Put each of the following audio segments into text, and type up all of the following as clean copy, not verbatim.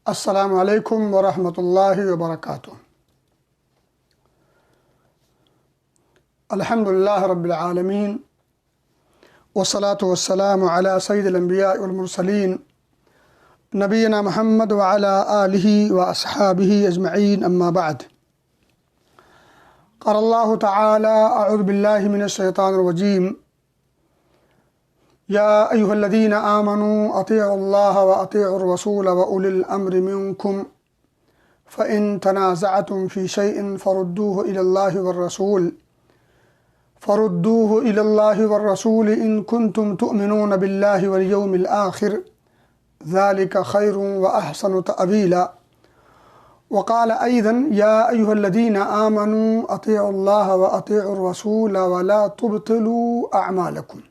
السلام علیکم ورحمۃ اللہ وبرکاتہ۔ الحمد للہ رب العالمین والصلاة والسلام علی سید الانبیاء والمرسلین نبینا محمد وعلی آلہ واصحابہ اجمعین، اما بعد۔ قال اللہ تعالی اعوذ باللہ من الشیطان الرجیم، یا ایہا الذین آمنوا اطیعوا اللہ واطیعوا الرسول واولی الامر منکم فإن تنازعتم فی شیء فردوه الی اللہ والرسول ان کنتم تؤمنون باللہ والیوم الآخر ذلک خیر واحسن تأویلا۔ وقال أيضا يا أيها الذين آمنوا أطيعوا الله وأطيعوا الرسول ولا تبطلوا أعمالكم۔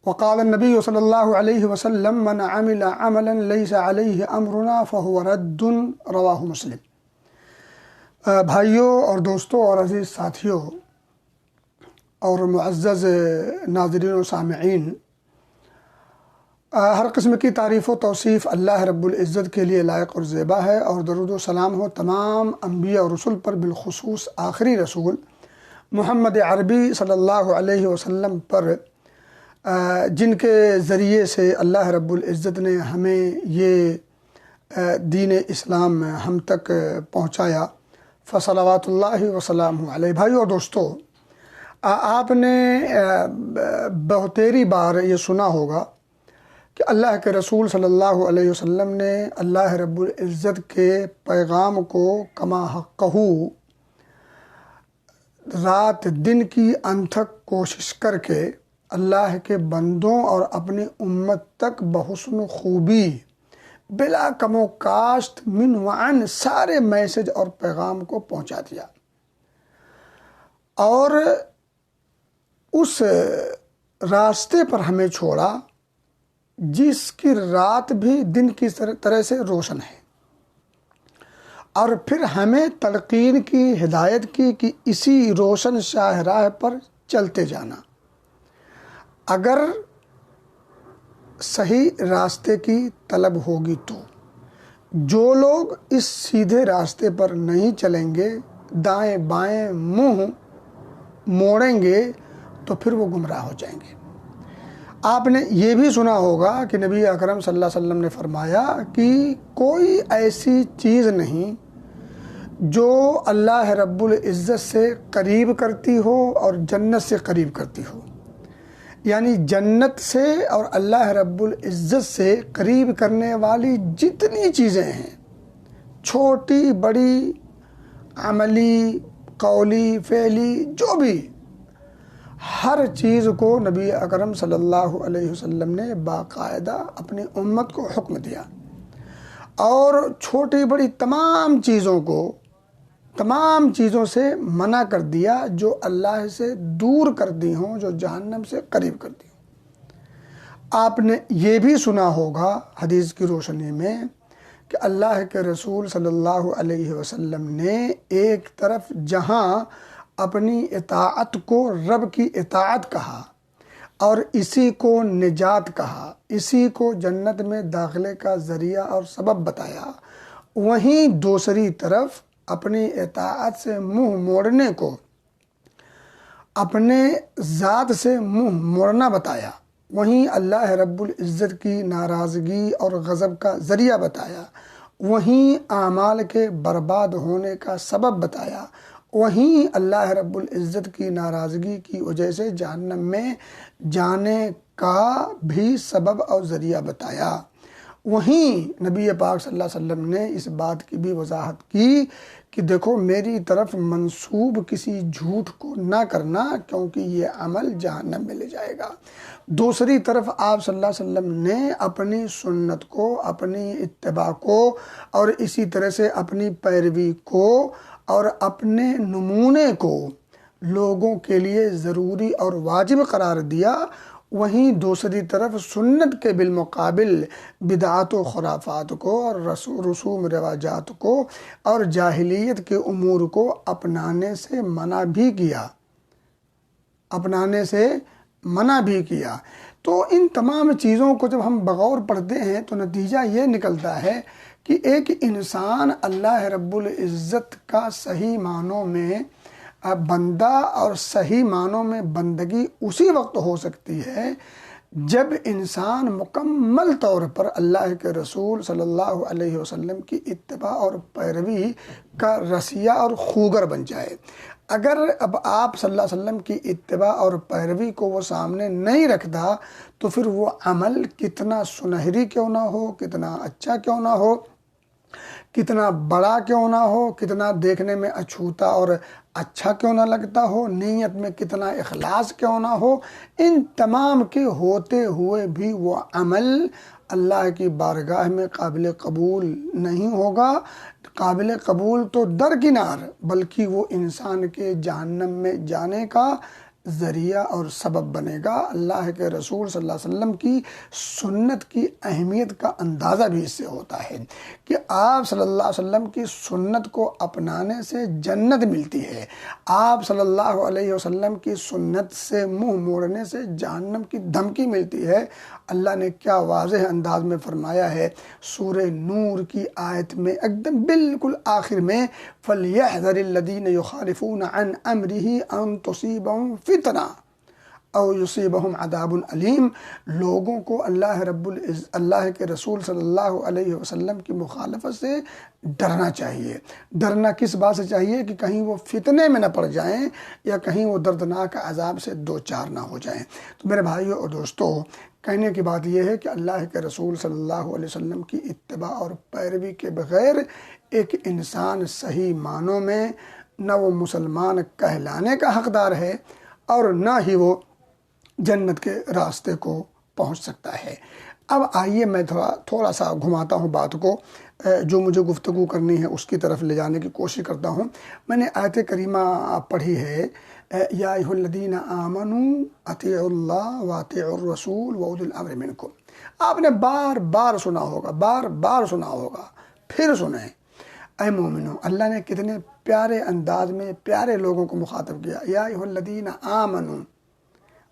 وقال النبي صلى الله عليه وسلم من عمل عملا ليس عليه أمرنا فهو رد، رواہ مسلم۔ بھائیوں اور دوستوں اور عزیز ساتھیوں اور معزز ناظرین و سامعین، ہر قسم کی تعریف و توصیف اللہ رب العزت کے لیے لائق اور زیبا ہے، اور درود و سلام ہو تمام انبیاء اور رسول پر، بالخصوص آخری رسول محمد عربی صلی اللہ علیہ وسلم پر، جن کے ذریعے سے اللہ رب العزت نے ہمیں یہ دین اسلام ہم تک پہنچایا، فصلوات اللہ وسلامہ علیہ۔ بھائیو اور دوستو، آپ نے بہتیری بار یہ سنا ہوگا کہ اللہ کے رسول صلی اللہ علیہ وسلم نے اللہ رب العزت کے پیغام کو کما حقہ رات دن کی انتھک کوشش کر کے اللہ کے بندوں اور اپنی امت تک بحسن خوبی بلا کم و کاشت من وعن سارے میسج اور پیغام کو پہنچا دیا، اور اس راستے پر ہمیں چھوڑا جس کی رات بھی دن کی طرح سے روشن ہے، اور پھر ہمیں تلقین کی، ہدایت کی کہ اسی روشن شاہراہ پر چلتے جانا۔ اگر صحیح راستے کی طلب ہوگی تو جو لوگ اس سیدھے راستے پر نہیں چلیں گے، دائیں بائیں منہ موڑیں گے، تو پھر وہ گمراہ ہو جائیں گے۔ آپ نے یہ بھی سنا ہوگا کہ نبی اکرم صلی اللہ علیہ وسلم نے فرمایا کہ کوئی ایسی چیز نہیں جو اللہ رب العزت سے قریب کرتی ہو اور جنت سے قریب کرتی ہو، یعنی جنت سے اور اللہ رب العزت سے قریب کرنے والی جتنی چیزیں ہیں، چھوٹی بڑی، عملی، قولی، فعلی، جو بھی، ہر چیز کو نبی اکرم صلی اللہ علیہ وسلم نے باقاعدہ اپنی امت کو حکم دیا، اور چھوٹی بڑی تمام چیزوں سے منع کر دیا جو اللہ سے دور کرتی ہوں، جو جہنم سے قریب کرتی ہوں۔ آپ نے یہ بھی سنا ہوگا حدیث کی روشنی میں کہ اللہ کے رسول صلی اللہ علیہ وسلم نے ایک طرف جہاں اپنی اطاعت کو رب کی اطاعت کہا اور اسی کو نجات کہا، اسی کو جنت میں داخلے کا ذریعہ اور سبب بتایا، وہیں دوسری طرف اپنی اطاعت سے منہ موڑنے کو اپنے ذات سے منہ موڑنا بتایا، وہیں اللہ رب العزت کی ناراضگی اور غضب کا ذریعہ بتایا، وہیں اعمال کے برباد ہونے کا سبب بتایا، وہیں اللہ رب العزت کی ناراضگی کی وجہ سے جہنم میں جانے کا بھی سبب اور ذریعہ بتایا۔ وہیں نبی پاک صلی اللہ علیہ وسلم نے اس بات کی بھی وضاحت کی کہ دیکھو میری طرف منسوب کسی جھوٹ کو نہ کرنا، کیونکہ یہ عمل جہنم میں لے جائے گا۔ دوسری طرف آپ صلی اللہ علیہ وسلم نے اپنی سنت کو، اپنی اتباع کو، اور اسی طرح سے اپنی پیروی کو اور اپنے نمونے کو لوگوں کے لیے ضروری اور واجب قرار دیا، وہیں دوسری طرف سنت کے بالمقابل بدعات و خرافات کو اور رسوم رواجات کو اور جاہلیت کے امور کو اپنانے سے منع بھی کیا۔ تو ان تمام چیزوں کو جب ہم بغور پڑھتے ہیں تو نتیجہ یہ نکلتا ہے کہ ایک انسان اللہ رب العزت کا صحیح معنوں میں بندہ اور صحیح معنوں میں بندگی اسی وقت ہو سکتی ہے جب انسان مکمل طور پر اللہ کے رسول صلی اللہ علیہ وسلم کی اتباع اور پیروی کا رسیہ اور خوگر بن جائے۔ اگر اب آپ صلی اللہ علیہ وسلم کی اتباع اور پیروی کو وہ سامنے نہیں رکھتا تو پھر وہ عمل کتنا سنہری کیوں نہ ہو، کتنا اچھا کیوں نہ ہو، کتنا بڑا کیوں نہ ہو، کتنا دیکھنے میں اچھوتا اور اچھا کیوں نہ لگتا ہو، نیت میں کتنا اخلاص کیوں نہ ہو، ان تمام کے ہوتے ہوئے بھی وہ عمل اللہ کی بارگاہ میں قابل قبول نہیں ہوگا۔ قابل قبول تو درکنار، بلکہ وہ انسان کے جہنم میں جانے کا ذریعہ اور سبب بنے گا۔ اللہ کے رسول صلی اللہ علیہ وسلم کی سنت کی اہمیت کا اندازہ بھی اس سے ہوتا ہے کہ آپ صلی اللہ علیہ وسلم کی سنت کو اپنانے سے جنت ملتی ہے، آپ صلی اللہ علیہ وسلم کی سنت سے منہ موڑنے سے جہنم کی دھمکی ملتی ہے۔ اللہ نے کیا واضح انداز میں فرمایا ہے سورہ نور کی آیت میں ایک دم بالکل آخر میں، فَلْيَحْذَرِ الَّذِينَ يُخَالِفُونَ عَنْ أَمْرِهِ أَن تُصِيبَهُمْ فِتْنَةٌ او یصیبہم عذاب علیم۔ لوگوں کو اللہ کے رسول صلی اللہ علیہ وسلم کی مخالفت سے ڈرنا چاہیے۔ ڈرنا کس بات سے چاہیے کہ کہیں وہ فتنے میں نہ پڑ جائیں یا کہیں وہ دردناک عذاب سے دوچار نہ ہو جائیں۔ تو میرے بھائیو اور دوستو، کہنے کی بات یہ ہے کہ اللہ کے رسول صلی اللہ علیہ وسلم کی اتباع اور پیروی کے بغیر ایک انسان صحیح معنوں میں نہ وہ مسلمان کہلانے کا حقدار ہے اور نہ ہی وہ جنت کے راستے کو پہنچ سکتا ہے۔ اب آئیے میں تھوڑا سا گھماتا ہوں بات کو، جو مجھے گفتگو کرنی ہے اس کی طرف لے جانے کی کوشش کرتا ہوں۔ میں نے آیت کریمہ پڑھی ہے، یا ایھا الذین آمنوا اطیعوا اللہ واطیعوا الرسول واولی الامر منکم۔ آپ نے بار بار سنا ہوگا، پھر سنیں۔ اے مومنو، اللہ نے کتنے پیارے انداز میں پیارے لوگوں کو مخاطب کیا، یا ایھا الذین آمنوا۔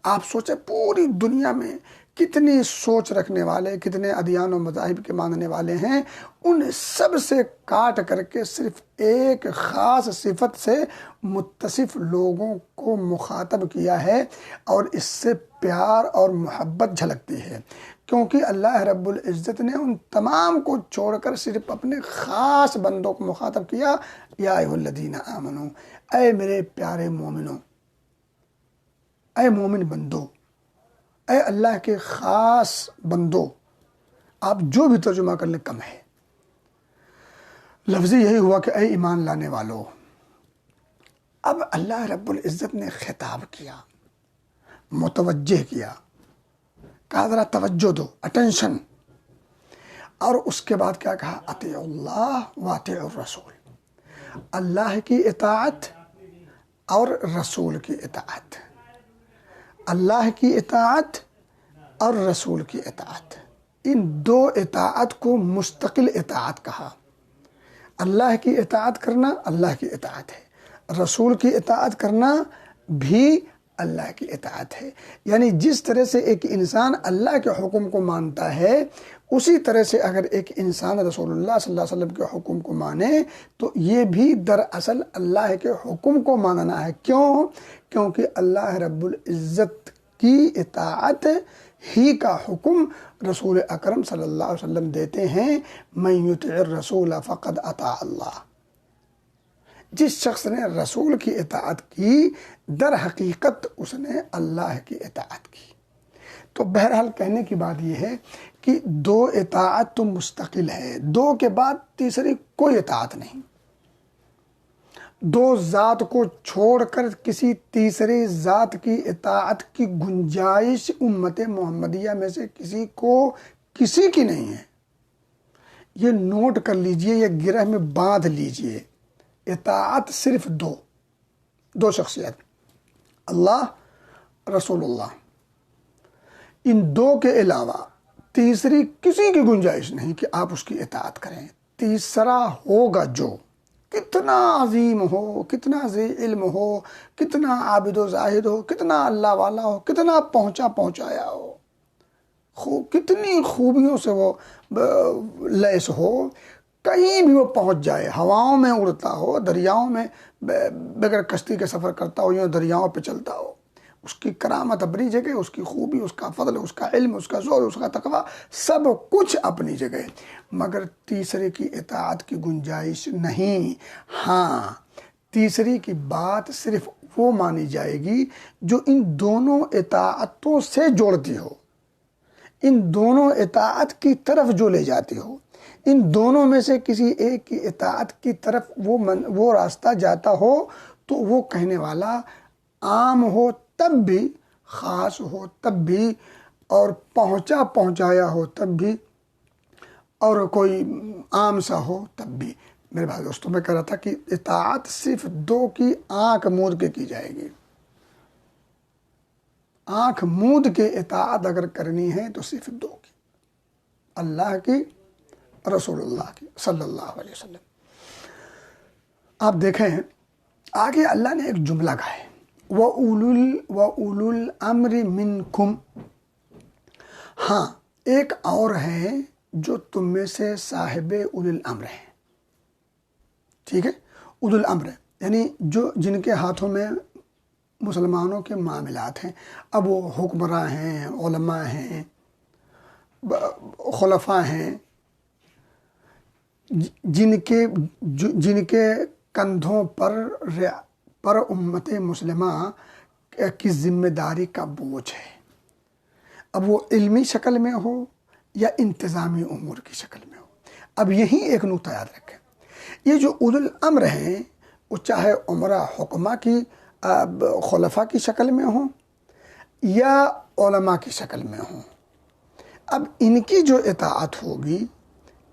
آپ سوچیں پوری دنیا میں کتنی سوچ رکھنے والے، کتنے ادیان و مذاہب کے ماننے والے ہیں، ان سب سے کاٹ کر کے صرف ایک خاص صفت سے متصف لوگوں کو مخاطب کیا ہے، اور اس سے پیار اور محبت جھلکتی ہے، کیونکہ اللہ رب العزت نے ان تمام کو چھوڑ کر صرف اپنے خاص بندوں کو مخاطب کیا، یا ایھا الذین آمنو، اے میرے پیارے مومنوں، اے مومن بندو، اے اللہ کے خاص بندو۔ آپ جو بھی ترجمہ کر لیں کم ہے، لفظی یہی ہوا کہ اے ایمان لانے والو۔ اب اللہ رب العزت نے خطاب کیا، متوجہ کیا، کہا ذرا توجہ دو، اٹینشن، اور اس کے بعد کیا کہا، اطیعوا اللہ واطیعوا الرسول۔ اللہ کی اطاعت اور رسول کی اطاعت، اللہ کی اطاعت اور رسول کی اطاعت، ان دو اطاعت کو مستقل اطاعت کہا۔ اللہ کی اطاعت کرنا اللہ کی اطاعت ہے، رسول کی اطاعت کرنا بھی اللہ کی اطاعت ہے۔ یعنی جس طرح سے ایک انسان اللہ کے حکم کو مانتا ہے، اسی طرح سے اگر ایک انسان رسول اللہ صلی اللہ علیہ وسلم کے حکم کو مانے تو یہ بھی دراصل اللہ کے حکم کو ماننا ہے۔ کیوں؟ کیونکہ اللہ رب العزت کی اطاعت ہی کا حکم رسول اکرم صلی اللہ علیہ وسلم دیتے ہیں، من یطع الرسول فقد اطاع اللہ۔ جس شخص نے رسول کی اطاعت کی، در حقیقت اس نے اللہ کی اطاعت کی۔ تو بہرحال کہنے کی بات یہ ہے کہ دو اطاعت تو مستقل ہے، دو کے بعد تیسری کوئی اطاعت نہیں۔ دو ذات کو چھوڑ کر کسی تیسری ذات کی اطاعت کی گنجائش امت محمدیہ میں سے کسی کی نہیں ہے۔ یہ نوٹ کر لیجئے، یہ گرہ میں باندھ لیجئے۔ اطاعت صرف دو شخصیت، اللہ، رسول اللہ، ان دو کے علاوہ تیسری کسی کی گنجائش نہیں کہ آپ اس کی اطاعت کریں۔ تیسرا ہوگا جو کتنا عظیم ہو، کتنا ذی علم ہو، کتنا عابد و زاہد ہو، کتنا اللہ والا ہو، کتنا پہنچایا ہو، کتنی خوبیوں سے وہ لیس ہو، کہیں بھی وہ پہنچ جائے، ہواؤں میں اڑتا ہو، دریاؤں میں بغیر کشتی کے سفر کرتا ہو، یوں دریاؤں پہ چلتا ہو، اس کی کرامت اپنی جگہ، اس کی خوبی، اس کا فضل، اس کا علم، اس کا زور، اس کا تقویٰ، سب کچھ اپنی جگہ، مگر تیسرے کی اطاعت کی گنجائش نہیں۔ ہاں، تیسری کی بات صرف وہ مانی جائے گی جو ان دونوں اطاعتوں سے جوڑتی ہو، ان دونوں اطاعت کی طرف جو لے جاتی ہو، ان دونوں میں سے کسی ایک کی اطاعت کی طرف وہ راستہ جاتا ہو، تو وہ کہنے والا عام ہو تب بھی، خاص ہو تب بھی، اور پہنچایا ہو تب بھی، اور کوئی عام سا ہو تب بھی۔ میرے بھائی دوستوں، میں کہہ رہا تھا کہ اطاعت صرف دو کی آنکھ مود کے کی جائے گی۔ آنکھ مود کے اطاعت اگر کرنی ہے تو صرف دو کی، اللہ کی، رسول اللہ کی صلی اللہ علیہ وسلم۔ آپ دیکھیں آگے اللہ نے ایک جملہ کہا ہے، وَأُولُو الْأَمْرِ مِنْكُمْ۔ ہاں، ایک اور ہے جو تم میں سے صاحب اولی الامر ہیں، ٹھیک ہے، اولی الامر ہے، یعنی جن کے ہاتھوں میں مسلمانوں کے معاملات ہیں۔ اب وہ حکمراں ہیں، علماء ہیں، خلفاء ہیں، جن کے کندھوں پر امت مسلمہ کی ذمہ داری کا بوجھ ہے، اب وہ علمی شکل میں ہو یا انتظامی امور کی شکل میں ہو۔ اب یہی ایک نقطہ یاد رکھیں، یہ جو اولو الامر ہیں، وہ چاہے عمرا حکمہ کی، خلفاء کی شکل میں ہوں یا علماء کی شکل میں ہوں، اب ان کی جو اطاعت ہوگی،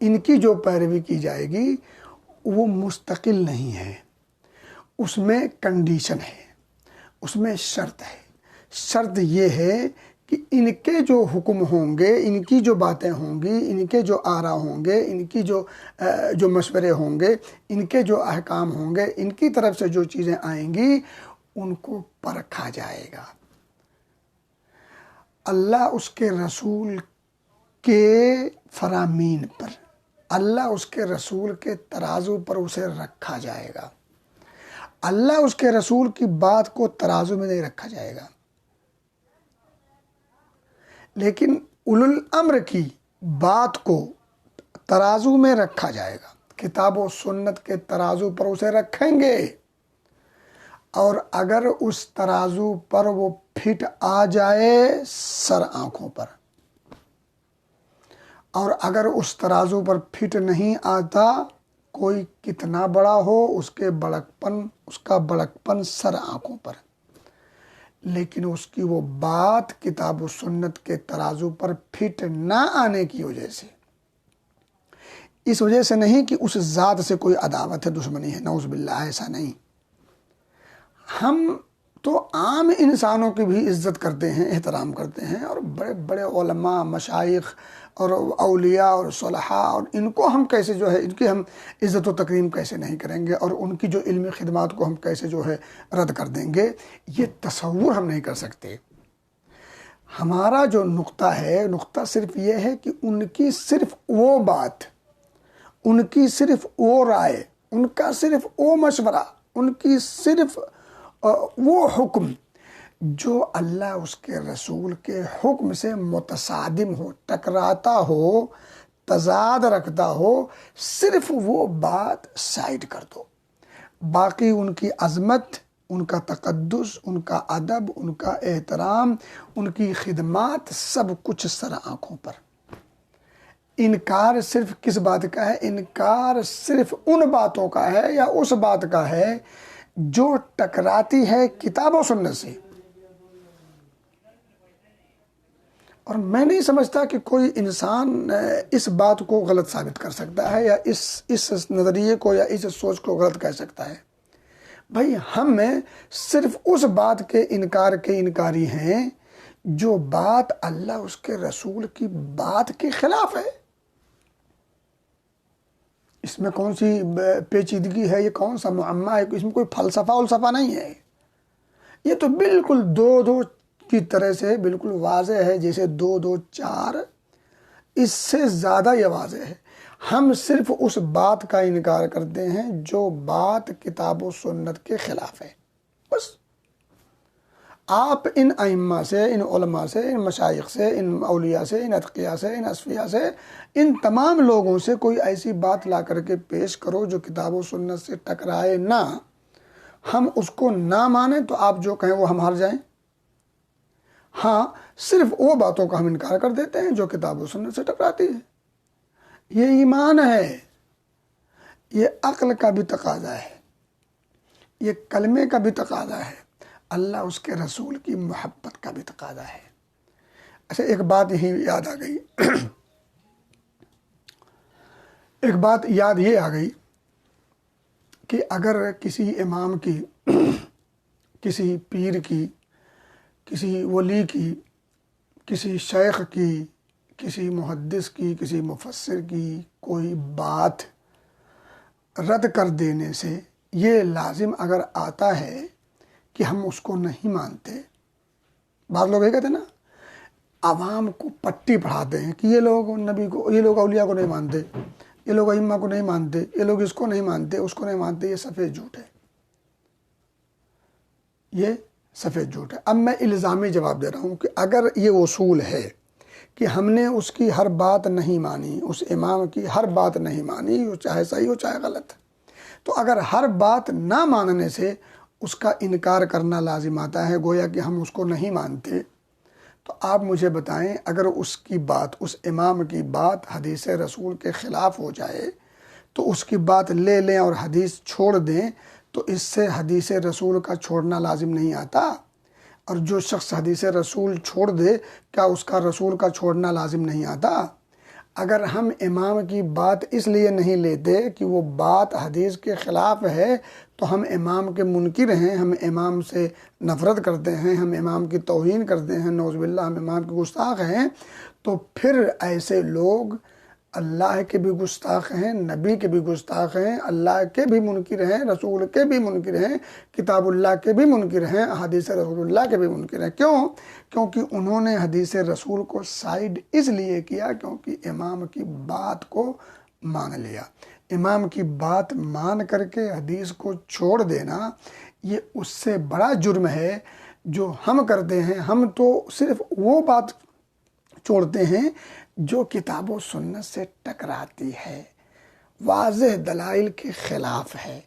ان کی جو پیروی کی جائے گی، وہ مستقل نہیں ہے، اس میں کنڈیشن ہے، اس میں شرط ہے۔ شرط یہ ہے کہ ان کے جو حکم ہوں گے، ان کی جو باتیں ہوں گی، ان کے جو آراء ہوں گے، ان کی جو مشورے ہوں گے، ان کے جو احکام ہوں گے، ان کی طرف سے جو چیزیں آئیں گی، ان کو پرکھا جائے گا۔ اللہ اس کے رسول کے فرامین پر، اللہ اس کے رسول کے ترازو پر اسے رکھا جائے گا۔ اللہ اس کے رسول کی بات کو ترازو میں نہیں رکھا جائے گا، لیکن اولو الامر کی بات کو ترازو میں رکھا جائے گا۔ کتاب و سنت کے ترازو پر اسے رکھیں گے، اور اگر اس ترازو پر وہ پھٹ آ جائے سر آنکھوں پر، اور اگر اس ترازو پر پھٹ نہیں آتا، کوئی کتنا بڑا ہو، اس کا بڑکپن سر آنکھوں پر، لیکن اس کی وہ بات کتاب و سنت کے ترازو پر پھٹ نہ آنے کی وجہ سے، اس وجہ سے نہیں کہ اس ذات سے کوئی عداوت ہے، دشمنی ہے، نعوذ باللہ، ایسا نہیں۔ ہم تو عام انسانوں کی بھی عزت کرتے ہیں، احترام کرتے ہیں، اور بڑے بڑے علماء، مشائخ اور اولیاء اور صلحاء، اور ان کو ہم کیسے ان کی ہم عزت و تکریم کیسے نہیں کریں گے، اور ان کی جو علمی خدمات کو ہم کیسے رد کر دیں گے، یہ تصور ہم نہیں کر سکتے۔ ہمارا جو نقطہ صرف یہ ہے کہ ان کی صرف وہ بات، ان کی صرف وہ رائے، ان کا صرف وہ مشورہ، ان کی صرف وہ حکم جو اللہ اس کے رسول کے حکم سے متصادم ہو، ٹکراتا ہو، تضاد رکھتا ہو، صرف وہ بات سائڈ کر دو۔ باقی ان کی عظمت، ان کا تقدس، ان کا ادب، ان کا احترام، ان کی خدمات، سب کچھ سر آنکھوں پر۔ انکار صرف کس بات کا ہے؟ انکار صرف ان باتوں کا ہے یا اس بات کا ہے جو ٹکراتی ہے کتاب و سنت سے۔ اور میں نہیں سمجھتا کہ کوئی انسان اس بات کو غلط ثابت کر سکتا ہے، یا اس نظریے کو یا اس سوچ کو غلط کہہ سکتا ہے۔ بھائی، ہم میں صرف اس بات کے انکار کے انکاری ہیں جو بات اللہ اس کے رسول کی بات کے خلاف ہے۔ اس میں کون سی پیچیدگی ہے؟ یہ کون سا معمہ ہے؟ اس میں کوئی فلسفہ نہیں ہے۔ یہ تو بالکل دو کی طرح سے بالکل واضح ہے، جیسے 2 2 4، اس سے زیادہ یہ واضح ہے۔ ہم صرف اس بات کا انکار کرتے ہیں جو بات کتاب و سنت کے خلاف ہے، بس۔ آپ ان ائمہ سے، ان علماء سے، ان مشائخ سے، ان اولیاء سے، ان اتقیاء سے، ان اصفیاء سے، ان تمام لوگوں سے کوئی ایسی بات لا کر کے پیش کرو جو کتاب و سنت سے ٹکرائے نہ، ہم اس کو نہ مانیں تو آپ جو کہیں وہ ہم ہار جائیں۔ ہاں، صرف وہ باتوں کا ہم انکار کر دیتے ہیں جو کتاب و سنت سے ٹکراتی ہے۔ یہ ایمان ہے، یہ عقل کا بھی تقاضا ہے، یہ کلمے کا بھی تقاضا ہے، اللہ اس کے رسول کی محبت کا بھی تقاضا ہے۔ اچھا، ایک بات یہی یاد آ گئی ایک بات یاد یہ آ گئی کہ اگر کسی امام کی، کسی پیر کی، کسی ولی کی، کسی شیخ کی، کسی محدث کی، کسی مفسر کی کوئی بات رد کر دینے سے یہ لازم اگر آتا ہے کہ ہم اس کو نہیں مانتے، بعض لوگ یہ کہتے ہیں نا، عوام کو پٹی پڑھاتے ہیں کہ یہ لوگ نبی کو، یہ لوگ اولیاء کو نہیں مانتے، یہ لوگ ائمہ کو نہیں مانتے، یہ لوگ اس کو نہیں مانتے، اس کو نہیں مانتے۔ یہ سفید جھوٹ ہے، یہ سفید جھوٹ ہے۔ اب میں الزامی جواب دے رہا ہوں کہ اگر یہ اصول ہے کہ ہم نے اس کی ہر بات نہیں مانی، اس امام کی ہر بات نہیں مانی، وہ چاہے صحیح ہو چاہے غلط، تو اگر ہر بات نہ ماننے سے اس کا انکار کرنا لازم آتا ہے، گویا کہ ہم اس کو نہیں مانتے، تو آپ مجھے بتائیں، اگر اس کی بات، اس امام کی بات حدیث رسول کے خلاف ہو جائے تو اس کی بات لے لیں اور حدیث چھوڑ دیں، تو اس سے حدیث رسول کا چھوڑنا لازم نہیں آتا؟ اور جو شخص حدیث رسول چھوڑ دے، کیا اس کا رسول کا چھوڑنا لازم نہیں آتا؟ اگر ہم امام کی بات اس لیے نہیں لیتے کہ وہ بات حدیث کے خلاف ہے تو ہم امام کے منکر ہیں، ہم امام سے نفرت کرتے ہیں، ہم امام کی توہین کرتے ہیں، نعوذ باللہ ہم امام کے گستاخ ہیں، تو پھر ایسے لوگ اللہ کے بھی گستاخ ہیں، نبی کے بھی گستاخ ہیں، اللہ کے بھی منکر ہیں، رسول کے بھی منکر ہیں، کتاب اللہ کے بھی منکر ہیں، حدیث رسول اللہ کے بھی منکر ہیں۔ کیوں؟ کیونکہ انہوں نے حدیث رسول کو سائیڈ اس لیے کیا کیونکہ امام کی بات کو مان لیا۔ امام کی بات مان کر کے حدیث کو چھوڑ دینا، یہ اس سے بڑا جرم ہے جو ہم کرتے ہیں۔ ہم تو صرف وہ بات چھوڑتے ہیں جو کتاب و سنت سے ٹکراتی ہے، واضح دلائل کے خلاف ہے۔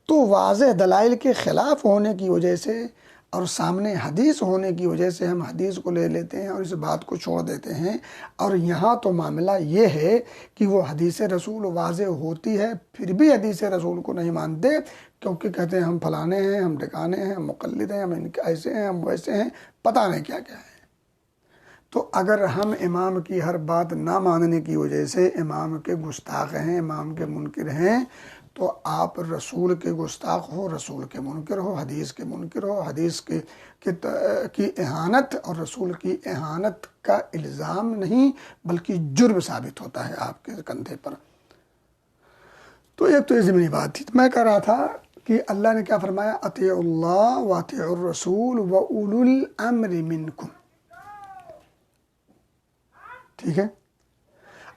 تو واضح دلائل کے خلاف ہونے کی وجہ سے اور سامنے حدیث ہونے کی وجہ سے ہم حدیث کو لے لیتے ہیں اور اس بات کو چھوڑ دیتے ہیں۔ اور یہاں تو معاملہ یہ ہے کہ وہ حدیث رسول واضح ہوتی ہے پھر بھی حدیث رسول کو نہیں مانتے، کیونکہ کہتے ہیں ہم فلانے ہیں، ہم ٹھکانے ہیں، ہم مقلد ہیں، ہم ان کے ایسے ہیں، ہم ویسے ہیں، پتہ نہیں کیا کیا ہے۔ تو اگر ہم امام کی ہر بات نہ ماننے کی وجہ سے امام کے گستاخ ہیں، امام کے منکر ہیں، تو آپ رسول کے گستاخ ہو، رسول کے منکر ہو، حدیث کے منکر ہو، حدیث کی اہانت اور رسول کی اہانت کا الزام نہیں بلکہ جرم ثابت ہوتا ہے آپ کے کندھے پر۔ تو ایک تو یہ ضمنی بات تھی۔ میں کہہ رہا تھا کہ اللہ نے کیا فرمایا، اطیعوا اللہ واطیعوا الرسول واولو الامر منکم، ٹھیک ہے۔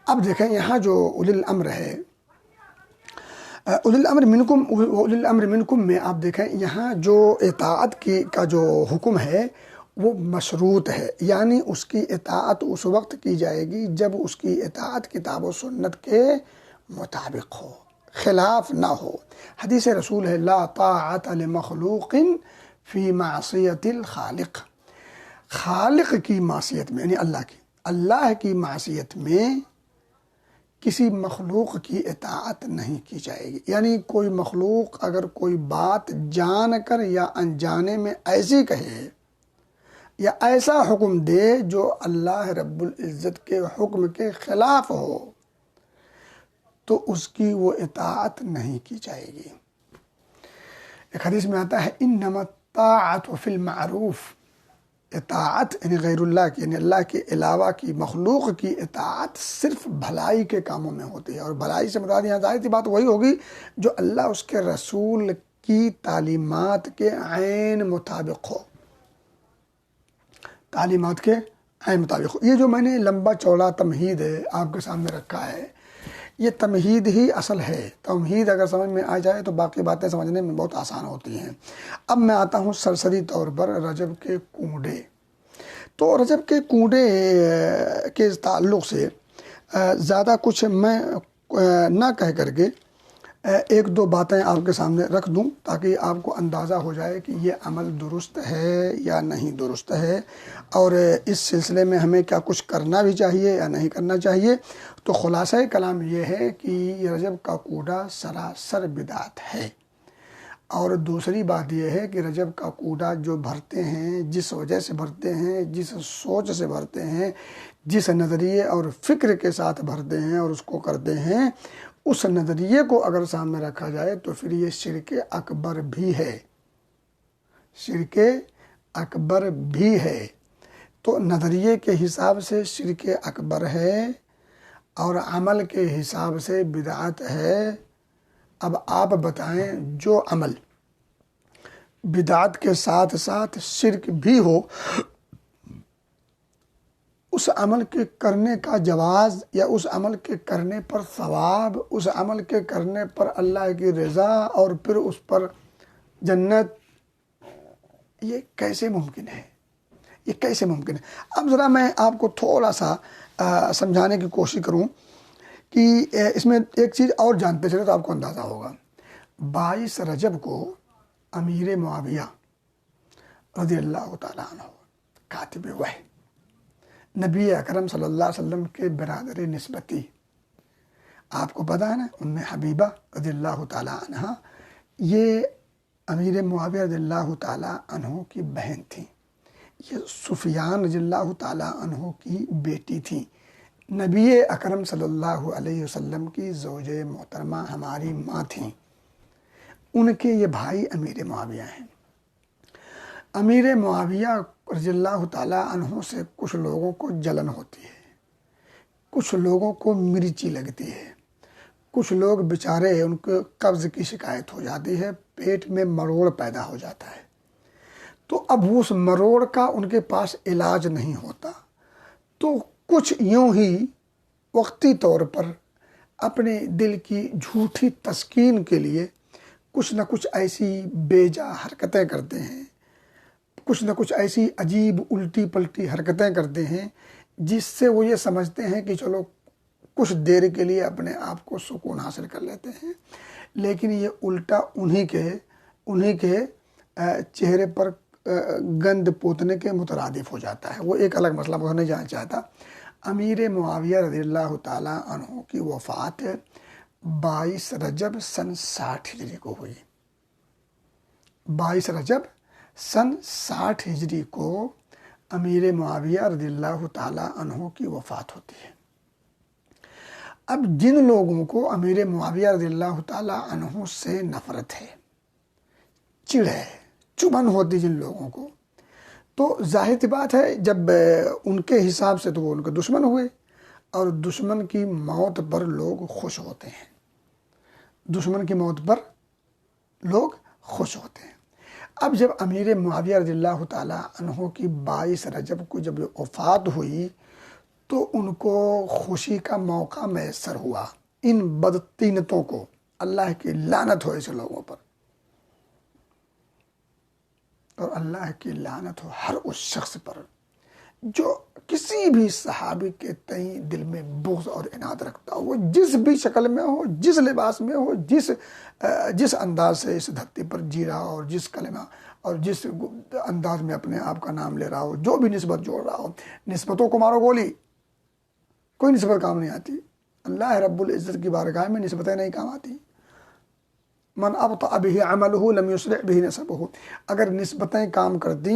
اب دیکھیں یہاں جو اولی الامر ہے، اولی الامر منکم میں آپ دیکھیں یہاں جو اطاعت کا جو حکم ہے وہ مشروط ہے، یعنی اس کی اطاعت اس وقت کی جائے گی جب اس کی اطاعت کتاب و سنت کے مطابق ہو، خلاف نہ ہو۔ حدیث رسول ہے، لا طاعت لمخلوق فی معصیت الخالق، خالق کی معصیت میں، یعنی اللہ کی معصیت میں کسی مخلوق کی اطاعت نہیں کی جائے گی۔ یعنی کوئی مخلوق اگر کوئی بات جان کر یا انجانے میں ایسی کہے یا ایسا حکم دے جو اللہ رب العزت کے حکم کے خلاف ہو تو اس کی وہ اطاعت نہیں کی جائے گی۔ ایک حدیث میں آتا ہے، انما الطاعت فی المعروف، اطاعت یعنی غیر اللہ کی، یعنی اللہ کے علاوہ کی مخلوق کی اطاعت صرف بھلائی کے کاموں میں ہوتی ہے۔ اور بھلائی سے مراد یہاں ظاہر سی بات وہی ہوگی جو اللہ اس کے رسول کی تعلیمات کے عین مطابق ہو، تعلیمات کے عین مطابق ہو۔ یہ جو میں نے لمبا چوڑا تمہید ہے آپ کے سامنے رکھا ہے، یہ تمہید ہی اصل ہے. تمہید اگر سمجھ میں آ جائے تو باقی باتیں سمجھنے میں بہت آسان ہوتی ہیں. اب میں آتا ہوں سرسری طور پر رجب کے کنڈے. تو رجب کے کنڈے کے تعلق سے زیادہ کچھ میں نہ کہہ کر کے ایک دو باتیں آپ کے سامنے رکھ دوں تاکہ آپ کو اندازہ ہو جائے کہ یہ عمل درست ہے یا نہیں درست ہے، اور اس سلسلے میں ہمیں کیا کچھ کرنا بھی چاہیے یا نہیں کرنا چاہیے. تو خلاصہ کلام یہ ہے کہ رجب کا کوڑا سراسر بدعت ہے. اور دوسری بات یہ ہے کہ رجب کا کوڑا جو بھرتے ہیں، جس وجہ سے بھرتے ہیں، جس سوچ سے بھرتے ہیں، جس نظریے اور فکر کے ساتھ بھرتے ہیں اور اس کو کرتے ہیں، اس نظریے کو اگر سامنے رکھا جائے تو پھر یہ شرک اکبر بھی ہے. شرک اکبر بھی ہے. تو نظریے کے حساب سے شرک اکبر ہے اور عمل کے حساب سے بدعت ہے. اب آپ بتائیں جو عمل بدعت کے ساتھ ساتھ شرک بھی ہو، اس عمل کے کرنے کا جواز یا اس عمل کے کرنے پر ثواب، اس عمل کے کرنے پر اللہ کی رضا اور پھر اس پر جنت، یہ کیسے ممکن ہے؟ یہ کیسے ممکن ہے؟ اب ذرا میں آپ کو تھوڑا سا سمجھانے کی کوشش کروں کہ اس میں ایک چیز اور جانتے چلے تو آپ کو اندازہ ہوگا. 22 رجب کو امیر معاویہ رضی اللہ تعالیٰ عنہ کاتب وحی، نبی اکرم صلی اللہ علیہ وسلم کے برادر نسبتی، آپ کو پتہ ہے نا ام حبیبہ رضی اللہ تعالیٰ عنہ، یہ امیر معاویہ رضی اللہ تعالیٰ عنہ کی بہن تھیں. یہ سفیان رضی اللہ تعالیٰ عنہ کی بیٹی تھیں. نبی اکرم صلی اللہ علیہ وسلم کی زوج محترمہ ہماری ماں تھیں. ان کے یہ بھائی امیر معاویہ ہیں. امیر معاویہ رضی اللہ تعالیٰ عنہ سے کچھ لوگوں کو جلن ہوتی ہے، کچھ لوگوں کو مرچی لگتی ہے، کچھ لوگ بیچارے ان کو قبض کی شکایت ہو جاتی ہے، پیٹ میں مروڑ پیدا ہو جاتا ہے. تو اب اس مروڑ کا ان کے پاس علاج نہیں ہوتا، تو کچھ یوں ہی وقتی طور پر اپنے دل کی جھوٹی تسکین کے لیے کچھ نہ کچھ ایسی بیجا حرکتیں کرتے ہیں، کچھ نہ کچھ ایسی عجیب الٹی پلٹی حرکتیں کرتے ہیں جس سے وہ یہ سمجھتے ہیں کہ چلو کچھ دیر کے لیے اپنے آپ کو سکون حاصل کر لیتے ہیں. لیکن یہ الٹا انہی کے چہرے پر گند پوتنے کے مترادف ہو جاتا ہے. وہ ایک الگ مسئلہ وہ نہیں جانا چاہتا. امیر معاویہ رضی اللہ تعالیٰ عنہ کی وفات 22 رجب سن 60 ہجری کو ہوئی. 22 رجب سن 60 ہجری کو امیر معاویہ رضی اللہ تعالیٰ عنہ کی وفات ہوتی ہے. اب جن لوگوں کو امیر معاویہ رضی اللہ تعالیٰ عنہ سے نفرت ہے، چڑ ہے، چبھن ہوتی جن لوگوں کو، تو ظاہر سی بات ہے جب ان کے حساب سے تو وہ ان کے دشمن ہوئے، اور دشمن کی موت پر لوگ خوش ہوتے ہیں. دشمن کی موت پر لوگ خوش ہوتے ہیں. اب جب امیر معاویہ رضی اللہ تعالیٰ عنہ کی 22 رجب کو جب وفات ہوئی تو ان کو خوشی کا موقع میسر ہوا. ان بدطینتوں کو اللہ کی لعنت ہو ایسے لوگوں پر، اور اللہ کی لعنت ہو ہر اس شخص پر جو کسی بھی صحابی کے تئیں دل میں بغض اور عناد رکھتا ہو، وہ جس بھی شکل میں ہو، جس لباس میں ہو، جس انداز سے اس دھرتی پر جی رہا ہو، اور جس کلمہ اور جس انداز میں اپنے آپ کا نام لے رہا ہو، جو بھی نسبت جوڑ رہا ہو. نسبتوں کو مارو گولی، کوئی نسبت کام نہیں آتی. اللہ رب العزت کی بارگاہ میں نسبتیں نہیں کام آتی. من ابطأ به عمله لم يسرع به نسبه. اگر نسبتیں کام کرتی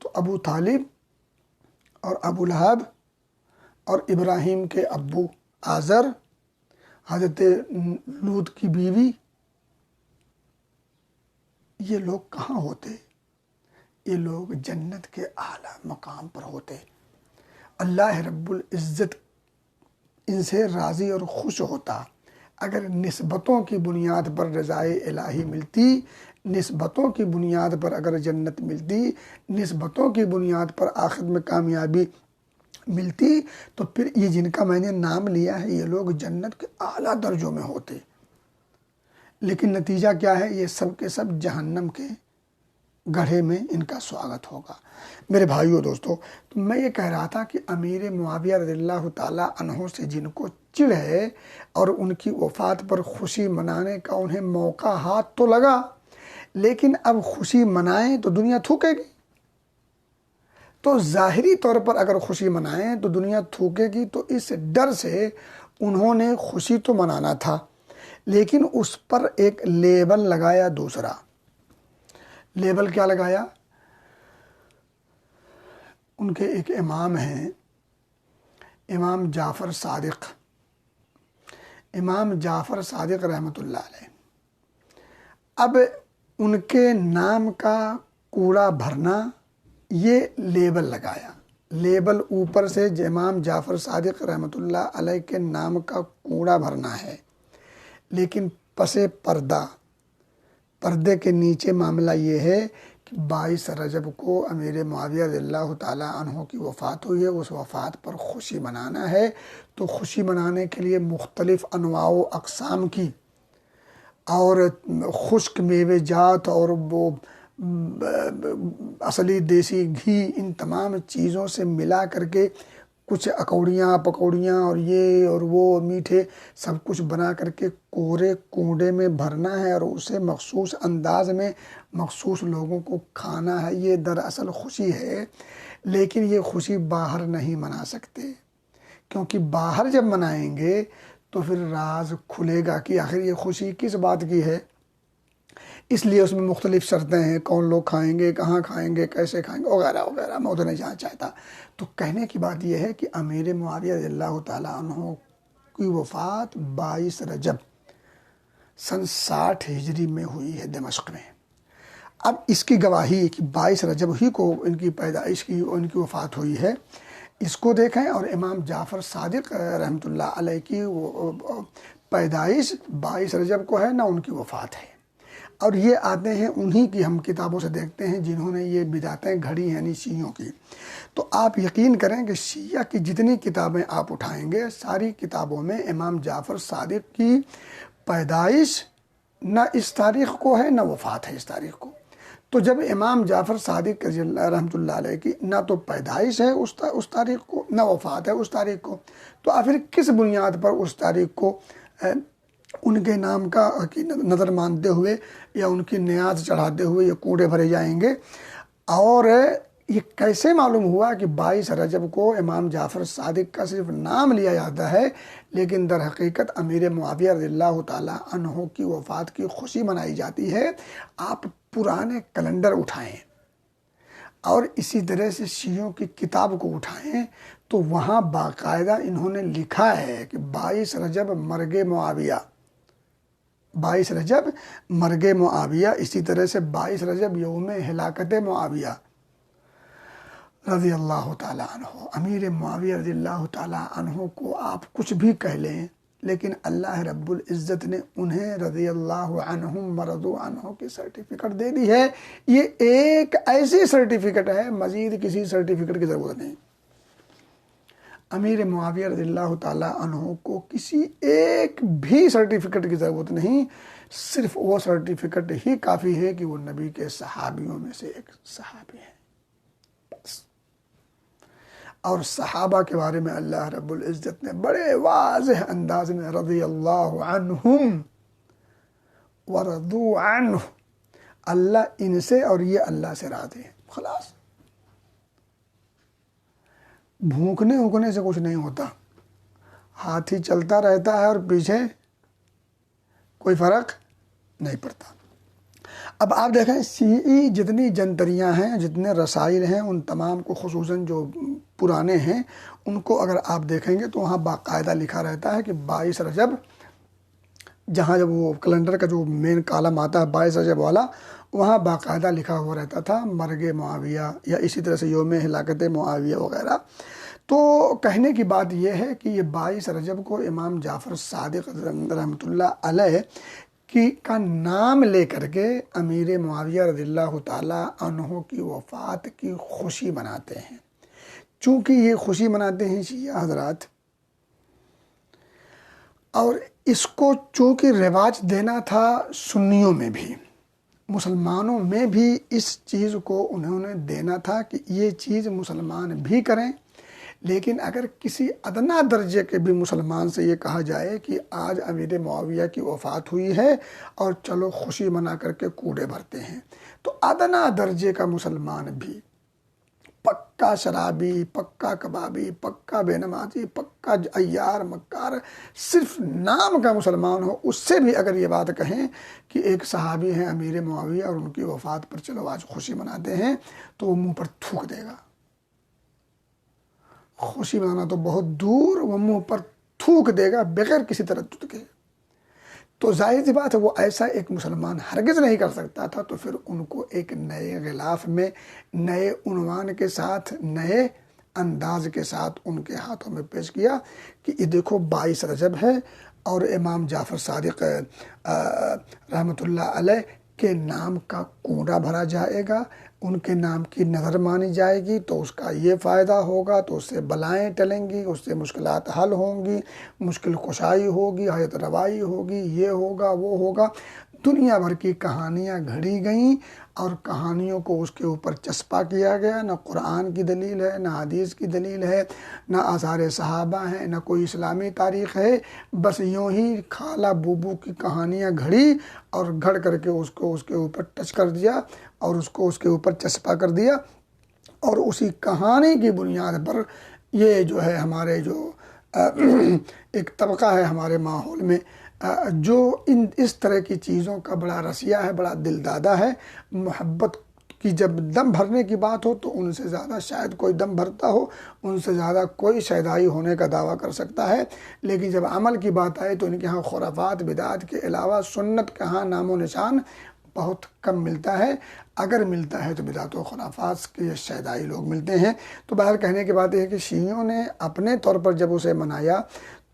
تو ابو طالب اور ابو لہب اور ابراہیم کے ابو آزر، حضرت لوط کی بیوی، یہ لوگ کہاں ہوتے؟ یہ لوگ جنت کے اعلیٰ مقام پر ہوتے. اللہ رب العزت ان سے راضی اور خوش ہوتا. اگر نسبتوں کی بنیاد پر رضائے الہی ملتی، نسبتوں کی بنیاد پر اگر جنت ملتی، نسبتوں کی بنیاد پر آخرت میں کامیابی ملتی تو پھر یہ جن کا میں نے نام لیا ہے یہ لوگ جنت کے اعلیٰ درجوں میں ہوتے، لیکن نتیجہ کیا ہے؟ یہ سب کے سب جہنم کے گڑھے میں ان کا سواگت ہوگا۔ میرے بھائیو دوستو، تو میں یہ کہہ رہا تھا کہ امیر معاویہ رضی اللہ تعالیٰ عنہ سے جن کو چڑ ہے اور ان کی وفات پر خوشی منانے کا انہیں موقع ہاتھ تو لگا، لیکن اب خوشی منائیں تو دنیا تھوکے گی۔ تو ظاہری طور پر اگر خوشی منائیں تو دنیا تھوکے گی، تو اس ڈر سے انہوں نے خوشی تو منانا تھا، لیکن اس پر ایک لیبل لگایا۔ دوسرا لیبل کیا لگایا؟ ان کے ایک امام ہیں، امام جعفر صادق، امام جعفر صادق رحمۃ اللہ علیہ۔ اب ان کے نام کا کوڑا بھرنا، یہ لیبل لگایا۔ لیبل اوپر سے امام جعفر صادق رحمۃ اللہ علیہ کے نام کا کوڑا بھرنا ہے، لیکن پس پردے کے نیچے معاملہ یہ ہے کہ 22 رجب کو امیر معاویہ رضی اللہ تعالیٰ عنہ کی وفات ہوئی ہے۔ اس وفات پر خوشی منانا ہے، تو خوشی منانے کے لیے مختلف انواع و اقسام کی اور خشک میوے جات اور وہ اصلی دیسی گھی، ان تمام چیزوں سے ملا کر کے کچھ اکوڑیاں پکوڑیاں اور یہ اور وہ میٹھے سب کچھ بنا کر کے کورے کنڈے میں بھرنا ہے، اور اسے مخصوص انداز میں مخصوص لوگوں کو کھانا ہے۔ یہ دراصل خوشی ہے، لیکن یہ خوشی باہر نہیں منا سکتے، کیونکہ باہر جب منائیں گے تو پھر راز کھلے گا کہ آخر یہ خوشی کس بات کی ہے۔ اس لیے اس میں مختلف شرطیں ہیں، کون لوگ کھائیں گے، کہاں کھائیں گے، کیسے کھائیں گے، وغیرہ وغیرہ، میں ادھر نہیں جانا چاہتا۔ تو کہنے کی بات یہ ہے کہ امیر معاویہ رضی اللہ تعالیٰ عنہ کی وفات 22 رجب سن 60 ہجری میں ہوئی ہے دمشق میں۔ اب اس کی گواہی کہ 22 رجب ہی کو ان کی پیدائش کی، ان کی وفات ہوئی ہے، اس کو دیکھیں، اور امام جعفر صادق رحمۃ اللہ علیہ کی پیدائش 22 رجب کو ہے، نہ ان کی وفات ہے۔ اور یہ آتے ہیں انہی کی، ہم کتابوں سے دیکھتے ہیں جنہوں نے یہ بدعتیں گھڑی ہیں، یعنی شیعوں کی۔ تو آپ یقین کریں کہ شیعہ کی جتنی کتابیں آپ اٹھائیں گے، ساری کتابوں میں امام جعفر صادق کی پیدائش نہ اس تاریخ کو ہے، نہ وفات ہے اس تاریخ کو۔ تو جب امام جعفر صادق رحمۃ اللہ علیہ کی نہ تو پیدائش ہے اس تاریخ کو، نہ وفات ہے اس تاریخ کو، تو آخر کس بنیاد پر اس تاریخ کو ان کے نام کا نظر مانتے ہوئے یا ان کی نیاز چڑھاتے ہوئے یہ کوڑے بھرے جائیں گے؟ اور یہ کیسے معلوم ہوا کہ 22 رجب کو امام جعفر صادق کا صرف نام لیا جاتا ہے، لیکن در حقیقت امیر معاویہ رضی اللہ تعالیٰ عنہ کی وفات کی خوشی منائی جاتی ہے؟ آپ پرانے کیلنڈر اٹھائیں اور اسی طرح سے شیعوں کی کتاب کو اٹھائیں، تو وہاں باقاعدہ انہوں نے لکھا ہے کہ 22 رجب مرگ معاویہ، 22 رجب مرگ معاویہ، اسی طرح سے 22 رجب یوم ہلاکت معاویہ رضی اللہ تعالیٰ عنہ۔ امیر معاویہ رضی اللہ تعالیٰ عنہ کو آپ کچھ بھی کہہ لیں، لیکن اللہ رب العزت نے انہیں رضی اللہ عنہم ورضوا عنہ کی سرٹیفکیٹ دے دی ہے۔ یہ ایک ایسی سرٹیفکیٹ ہے، مزید کسی سرٹیفکیٹ کی ضرورت نہیں۔ امیر معاویہ رضی اللہ تعالیٰ عنہ کو کسی ایک بھی سرٹیفکیٹ کی ضرورت نہیں، صرف وہ سرٹیفکیٹ ہی کافی ہے کہ وہ نبی کے صحابیوں میں سے ایک صحابی ہیں، بس۔ اور صحابہ کے بارے میں اللہ رب العزت نے بڑے واضح انداز میں رضی اللہ عنہم ورضوا عنہ، اللہ ان سے اور یہ اللہ سے راضی ہیں، خلاص۔ بھونکنے اونکنے سے کچھ نہیں ہوتا، ہاتھی چلتا رہتا ہے اور پیچھے کوئی فرق نہیں پڑتا۔ اب آپ دیکھیں شیعی جتنی جنتریاں ہیں، جتنے رسائل ہیں، ان تمام کو خصوصاً جو پرانے ہیں ان کو اگر آپ دیکھیں گے تو وہاں باقاعدہ لکھا رہتا ہے کہ 22 رجب، جہاں جب وہ کیلنڈر کا جو مین کالم آتا ہے 22 رجب والا، وہاں باقاعدہ لکھا ہوا رہتا تھا مرگ معاویہ، یا اسی طرح سے یوم ہلاکت معاویہ وغیرہ۔ تو کہنے کی بات یہ ہے کہ یہ 22 رجب کو امام جعفر صادق رحمۃ اللہ علیہ کا نام لے کر کے امیر معاویہ رضی اللہ تعالیٰ عنہ کی وفات کی خوشی مناتے ہیں، چونکہ یہ خوشی مناتے ہیں شیعہ حضرات، اور اس کو چونکہ رواج دینا تھا سنیوں میں بھی، مسلمانوں میں بھی اس چیز کو انہوں نے دینا تھا کہ یہ چیز مسلمان بھی کریں، لیکن اگر کسی ادنا درجے کے بھی مسلمان سے یہ کہا جائے کہ آج امیر معاویہ کی وفات ہوئی ہے اور چلو خوشی منا کر کے کوڑے بھرتے ہیں، تو ادنا درجے کا مسلمان بھی، پکا شرابی، پکا کبابی، پکا بے نمازی، پکا عیار مکار، صرف نام کا مسلمان ہو، اس سے بھی اگر یہ بات کہیں کہ ایک صحابی ہیں امیر معاویہ اور ان کی وفات پر چلو آج خوشی مناتے ہیں، تو وہ منہ پر تھوک دے گا۔ خوشی منانا تو بہت دور، وہ منہ پر تھوک دے گا بغیر کسی تردد کے۔ تو ظاہر سی بات ہے وہ ایسا ایک مسلمان ہرگز نہیں کر سکتا تھا، تو پھر ان کو ایک نئے غلاف میں، نئے عنوان کے ساتھ، نئے انداز کے ساتھ ان کے ہاتھوں میں پیش کیا کہ یہ دیکھو 22 رجب ہے اور امام جعفر صادق رحمۃ اللہ علیہ کے نام کا کوڑا بھرا جائے گا، ان کے نام کی نظر مانی جائے گی، تو اس کا یہ فائدہ ہوگا، تو اس سے بلائیں ٹلیں گی، اس سے مشکلات حل ہوں گی، مشکل کشائی ہوگی، حیات روائی ہوگی، یہ ہوگا وہ ہوگا۔ دنیا بھر کی کہانیاں گھڑی گئیں اور کہانیوں کو اس کے اوپر چسپا کیا گیا، نہ قرآن کی دلیل ہے، نہ حدیث کی دلیل ہے، نہ آثار صحابہ ہیں، نہ کوئی اسلامی تاریخ ہے، بس یوں ہی خالہ بوبو کی کہانیاں گھڑی اور گھڑ کر کے اس کو اس کے اوپر ٹچ کر دیا اور اس کو اس کے اوپر چسپا کر دیا، اور اسی کہانی کی بنیاد پر یہ جو ہے ہمارے جو ایک طبقہ ہے ہمارے ماحول میں جو اس طرح کی چیزوں کا بڑا رسیہ ہے، بڑا دل دادا ہے، محبت کی جب دم بھرنے کی بات ہو تو ان سے زیادہ شاید کوئی دم بھرتا ہو، ان سے زیادہ کوئی شیدائی ہونے کا دعویٰ کر سکتا ہے، لیکن جب عمل کی بات آئے تو ان کے ہاں خرافات بدعات کے علاوہ سنت کا ہاں نام و نشان بہت کم ملتا ہے، اگر ملتا ہے تو بدعات و خرافات کے شیدائی لوگ ملتے ہیں۔ تو باہر کہنے کی بات یہ ہے کہ شیعوں نے اپنے طور پر جب اسے منایا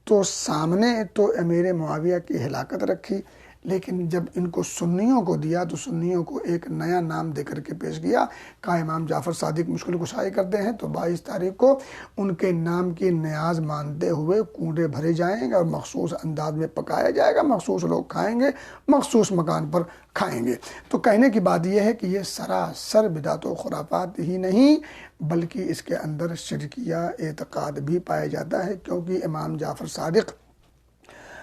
تو سامنے تو امیر معاویہ کی ہلاکت رکھی، لیکن جب ان کو سنیوں کو دیا تو سنیوں کو ایک نیا نام دے کر کے پیش کیا، کہا امام جعفر صادق مشکل کشائی کرتے ہیں تو 22 تاریخ کو ان کے نام کی نیاز مانتے ہوئے کنڈے بھرے جائیں گے اور مخصوص انداز میں پکایا جائے گا، مخصوص لوگ کھائیں گے، مخصوص مکان پر کھائیں گے۔ تو کہنے کی بات یہ ہے کہ یہ سراسر بدعت و خرافات ہی نہیں بلکہ اس کے اندر شرکیہ اعتقاد بھی پایا جاتا ہے، کیونکہ امام جعفر صادق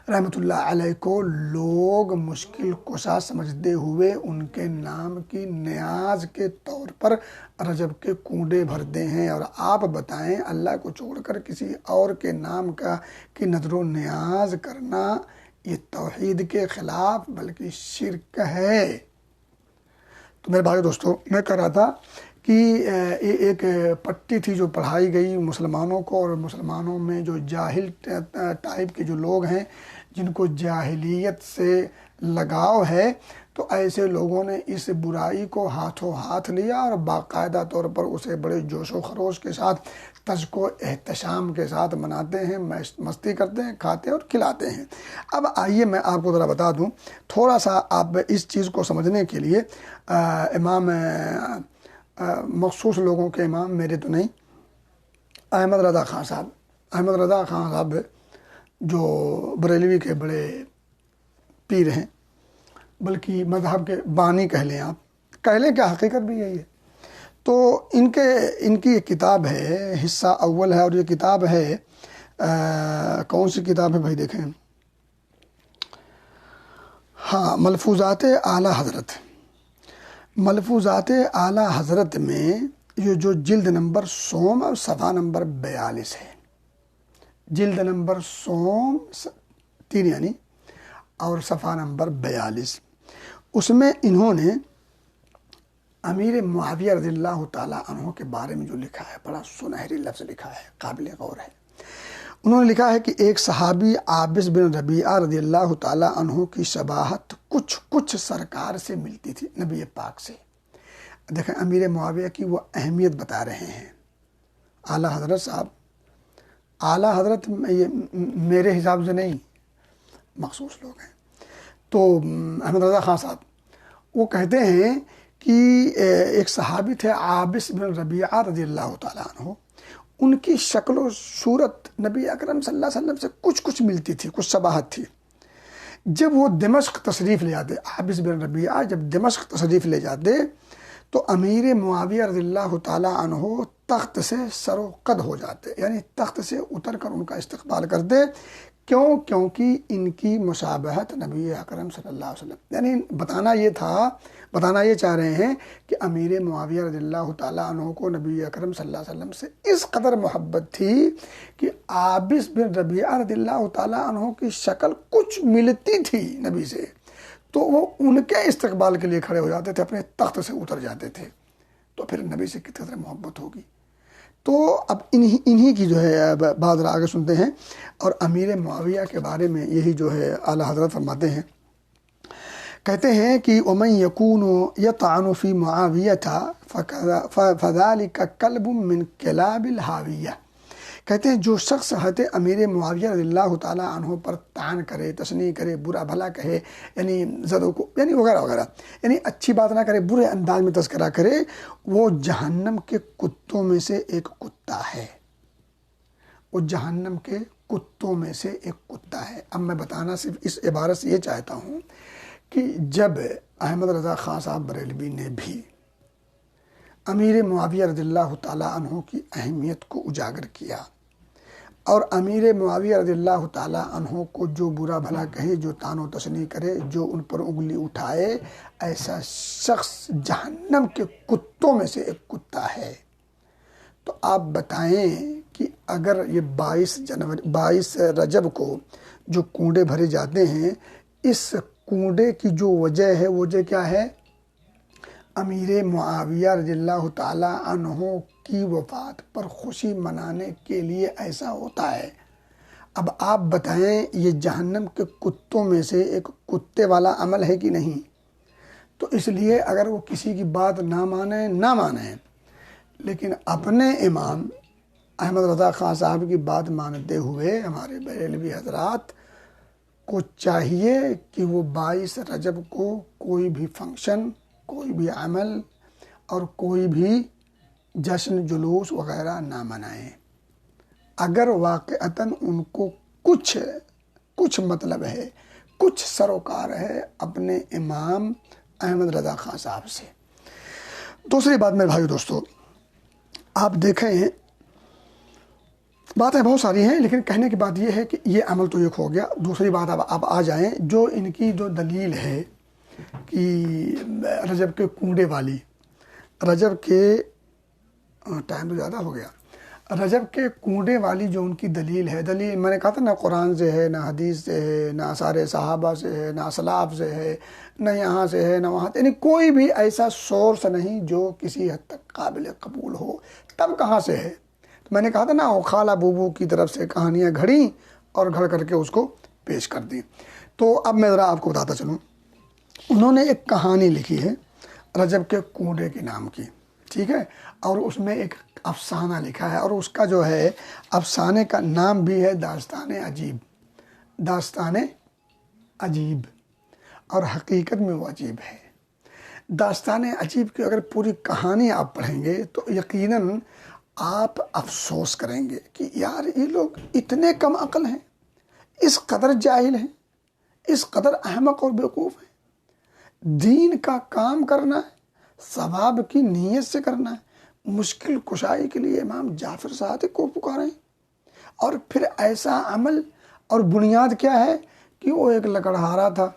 رحمۃ اللہ علیہ کو لوگ مشکل کشا سمجھتے ہوئے ان کے نام کی نیاز کے طور پر رجب کے کنڈے بھرتے ہیں، اور آپ بتائیں اللہ کو چھوڑ کر کسی اور کے نام کی نظر و نیاز کرنا یہ توحید کے خلاف بلکہ شرک ہے۔ تو میرے بھائی دوستو، میں کہہ رہا تھا کہ ایک پٹی تھی جو پڑھائی گئی مسلمانوں کو، اور مسلمانوں میں جو جاہل ٹائپ کے جو لوگ ہیں جن کو جاہلیت سے لگاؤ ہے، تو ایسے لوگوں نے اس برائی کو ہاتھوں ہاتھ لیا اور باقاعدہ طور پر اسے بڑے جوش و خروش کے ساتھ تشک و احتشام کے ساتھ مناتے ہیں، مستی کرتے ہیں، کھاتے ہیں اور کھلاتے ہیں۔ اب آئیے میں آپ کو ذرا بتا دوں تھوڑا سا، آپ اس چیز کو سمجھنے کے لیے امام مخصوص لوگوں کے امام، میرے تو نہیں، احمد رضا خان صاحب جو بریلوی کے بڑے پیر ہیں، بلکہ مذہب کے بانی کہہ لیں، آپ کہہ لیں، کہ حقیقت بھی یہی ہے۔ تو ان کی ایک کتاب ہے، حصہ اول ہے، اور یہ کتاب ہے کون سی کتاب ہے بھائی؟ دیکھیں، ہاں، ملفوظات اعلیٰ حضرت۔ ملفوظات اعلیٰ حضرت میں یہ جو جلد نمبر 100 اور صفحہ نمبر 42 ہے، جلد نمبر 100 3 یعنی اور صفحہ نمبر 42، اس میں انہوں نے امیر معاویہ رضی اللہ تعالیٰ عنہ کے بارے میں جو لکھا ہے، بڑا سنہری لفظ لکھا ہے، قابل غور ہے۔ انہوں نے لکھا ہے کہ ایک صحابی عابس بن ربیعہ رضی اللہ تعالیٰ عنہ کی شباہت کچھ سرکار سے ملتی تھی، نبی پاک سے۔ دیکھیں امیر معاویہ کی وہ اہمیت بتا رہے ہیں۔ اعلیٰ حضرت صاحب، اعلیٰ حضرت میرے حساب سے نہیں، مخصوص لوگ ہیں۔ تو احمد رضا خان صاحب وہ کہتے ہیں کہ ایک صحابی تھے عابس بن ربیعہ رضی اللہ تعالیٰ عنہ، ان کی شکل و صورت نبی اکرم صلی اللہ علیہ وسلم سے کچھ ملتی تھی، کچھ شباہت تھی۔ جب وہ دمشق تشریف لے جاتے، عابس بن ربیعہ جب دمشق تشریف لے جاتے تو امیر معاویہ رضی اللہ تعالیٰ عنہ تخت سے سر و قد ہو جاتے، یعنی تخت سے اتر کر ان کا استقبال کرتے۔ کیونکہ ان کی مشابہت نبی اکرم صلی اللہ علیہ وسلم، یعنی بتانا یہ چاہ رہے ہیں کہ امیر معاویہ رضی اللہ تعالیٰ عنہ کو نبی اکرم صلی اللہ علیہ وسلم سے اس قدر محبت تھی کہ عابس بن ربیعہ رضی اللہ تعالیٰ عنہ کی شکل کچھ ملتی تھی نبی سے، تو وہ ان کے استقبال کے لیے کھڑے ہو جاتے تھے، اپنے تخت سے اتر جاتے تھے۔ تو پھر نبی سے کتنی طرح محبت ہوگی۔ تو اب انہی کی جو ہے بات آگے سنتے ہیں، اور امیر معاویہ کے بارے میں یہی جو ہے اعلیٰ حضرت فرماتے ہیں، کہتے ہیں کہ وَمَن يَكُونُ يَطْعَنُ فِي مُعَاوِيَةَ فَذَلِكَ كَلْبٌ مِّن كِلَابِ الْحَاوِيَّةِ۔ کہتے ہیں جو شخص حضرت امیر معاویہ رضی اللہ تعالیٰ عنہ پر طعن کرے، تشنیع کرے، برا بھلا کہے، یعنی زدوں کو، یعنی وغیرہ وغیرہ، یعنی اچھی بات نہ کرے، برے انداز میں تذکرہ کرے، وہ جہنم کے کتوں میں سے ایک کتا ہے۔ وہ جہنم کے کتوں میں سے ایک کتا ہے۔ اب میں بتانا صرف اس عبارت سے یہ چاہتا ہوں کہ جب احمد رضا خان صاحب بریلوی نے بھی امیر معاویہ رضی اللہ تعالیٰ عنہ کی اہمیت کو اجاگر کیا، اور امیر معاویہ رضی اللہ تعالیٰ عنہ کو جو برا بھلا کہے، جو طعن و تشنیع کرے، جو ان پر انگلی اٹھائے، ایسا شخص جہنم کے کتوں میں سے ایک کتا ہے۔ تو آپ بتائیں کہ اگر یہ 22 رجب کو جو کنڈے بھرے جاتے ہیں، اس کنڈے کی جو وجہ ہے، وجہ کیا ہے؟ امیر معاویہ رضی اللہ تعالی عنہ کی وفات پر خوشی منانے کے لیے ایسا ہوتا ہے۔ اب آپ بتائیں یہ جہنم کے کتوں میں سے ایک کتے والا عمل ہے کہ نہیں؟ تو اس لیے اگر وہ کسی کی بات نہ مانیں، لیکن اپنے امام احمد رضا خان صاحب کی بات مانتے ہوئے ہمارے بریلوی حضرات کو چاہیے کہ وہ 22 رجب کو کوئی بھی فنکشن، کوئی بھی عمل اور کوئی بھی جشن جلوس وغیرہ نہ منائیں۔ اگر واقعتاً ان کو کچھ مطلب ہے، کچھ سروکار ہے اپنے امام احمد رضا خان صاحب سے۔ دوسری بات میرے بھائی دوستو، آپ دیکھیں باتیں بہت ساری ہیں، لیکن کہنے کی بات یہ ہے کہ یہ عمل تو ایک ہو گیا۔ دوسری بات اب آ جائیں جو ان کی جو دلیل ہے کہ رجب کے کنڈے والی، رجب کے ٹائم تو زیادہ ہو گیا، رجب کے کنڈے والی جو ان کی دلیل ہے، دلیل میں نے کہا تھا نہ قرآن سے ہے، نہ حدیث سے ہے، نہ آثار صحابہ سے ہے، نہ اسلاف سے ہے، نہ یہاں سے ہے، نہ وہاں، یعنی کوئی بھی ایسا سورس نہیں جو کسی حد تک قابل قبول ہو۔ تب کہاں سے ہے؟ تو میں نے کہا تھا نا، خالہ بوبو کی طرف سے کہانیاں گھڑیں اور گھڑ کر کے اس کو پیش کر دیں۔ تو اب میں ذرا آپ کو بتاتا چلوں، انہوں نے ایک کہانی لکھی ہے رجب کے کنڈے کے نام کی، ٹھیک ہے، اور اس میں ایک افسانہ لکھا ہے، اور اس کا جو ہے افسانے کا نام بھی ہے داستان عجیب۔ داستان عجیب، اور حقیقت میں وہ عجیب ہے۔ داستان عجیب کی اگر پوری کہانی آپ پڑھیں گے تو یقیناً آپ افسوس کریں گے کہ یار یہ لوگ اتنے کم عقل ہیں، اس قدر جاہل ہیں، اس قدر احمق اور بیوقوف ہیں۔ دین کا کام کرنا ہے، ثواب کی نیت سے کرنا ہے، مشکل کشائی کے لیے امام جعفر صادق کو پکاریں، اور پھر ایسا عمل، اور بنیاد کیا ہے کہ وہ ایک لکڑہارا تھا،